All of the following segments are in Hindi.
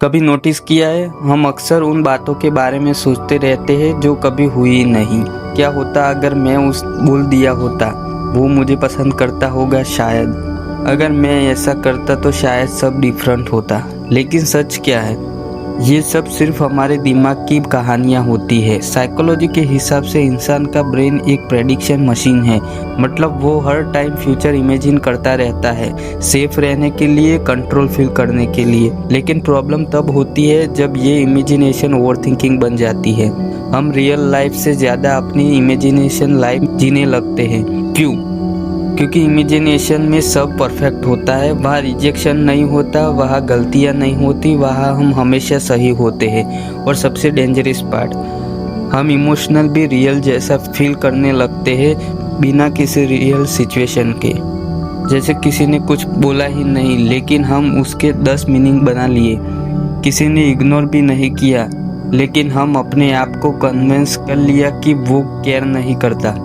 कभी नोटिस किया है, हम अक्सर उन बातों के बारे में सोचते रहते हैं जो कभी हुई नहीं। क्या होता अगर मैं उस बोल दिया होता, वो मुझे पसंद करता होगा शायद। अगर मैं ऐसा करता तो शायद सब डिफरेंट होता। लेकिन सच क्या है, ये सब सिर्फ हमारे दिमाग की कहानियाँ होती है। साइकोलॉजी के हिसाब से इंसान का ब्रेन एक प्रेडिक्शन मशीन है। मतलब वो हर टाइम फ्यूचर इमेजिन करता रहता है, सेफ रहने के लिए, कंट्रोल फील करने के लिए। लेकिन प्रॉब्लम तब होती है जब ये इमेजिनेशन ओवरथिंकिंग बन जाती है। हम रियल लाइफ से ज़्यादा अपनी इमेजिनेशन लाइफ जीने लगते हैं। क्यों? क्योंकि इमेजिनेशन में सब परफेक्ट होता है, वहाँ रिजेक्शन नहीं होता, वहाँ गलतियाँ नहीं होती, वहाँ हम हमेशा सही होते हैं। और सबसे डेंजरस पार्ट, हम इमोशनल भी रियल जैसा फील करने लगते हैं बिना किसी रियल सिचुएशन के। जैसे किसी ने कुछ बोला ही नहीं लेकिन हम उसके 10 मीनिंग बना लिए। किसी ने इग्नोर भी नहीं किया लेकिन हम अपने आप को कन्विंस कर लिया कि वो केयर नहीं करता।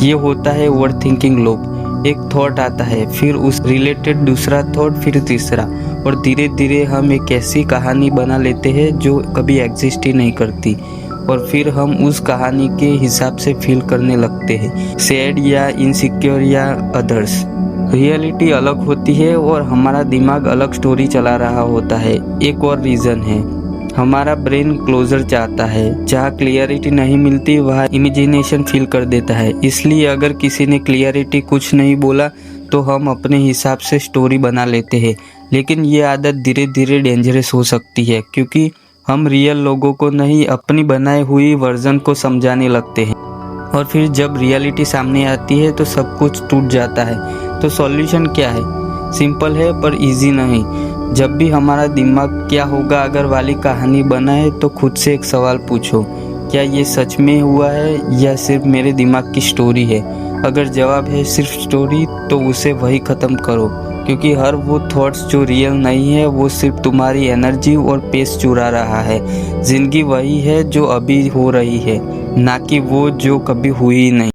ये होता है ओवरथिंकिंग लूप। एक थॉट आता है, फिर उस रिलेटेड दूसरा थॉट, फिर तीसरा, और धीरे धीरे हम एक ऐसी कहानी बना लेते हैं जो कभी एग्जिस्ट ही नहीं करती। और फिर हम उस कहानी के हिसाब से फील करने लगते हैं, सैड या इनसिक्योर या अदर्स। रियलिटी अलग होती है और हमारा दिमाग अलग स्टोरी चला रहा होता है। एक और रीज़न है, हमारा ब्रेन क्लोजर चाहता है। जहाँ क्लियरिटी नहीं मिलती वहाँ इमेजिनेशन फील कर देता है। इसलिए अगर किसी ने क्लियरिटी कुछ नहीं बोला तो हम अपने हिसाब से स्टोरी बना लेते हैं। लेकिन ये आदत धीरे धीरे डेंजरस हो सकती है क्योंकि हम रियल लोगों को नहीं, अपनी बनाई हुई वर्जन को समझाने लगते हैं। और फिर जब रियलिटी सामने आती है तो सब कुछ टूट जाता है। तो सॉल्यूशन क्या है? सिंपल है पर इजी नहीं। जब भी हमारा दिमाग क्या होगा अगर वाली कहानी बनाए तो खुद से एक सवाल पूछो, क्या ये सच में हुआ है या सिर्फ मेरे दिमाग की स्टोरी है? अगर जवाब है सिर्फ स्टोरी तो उसे वही ख़त्म करो, क्योंकि हर वो थॉट्स जो रियल नहीं है वो सिर्फ तुम्हारी एनर्जी और पेस चुरा रहा है। ज़िंदगी वही है जो अभी हो रही है, ना कि वो जो कभी हुई नहीं।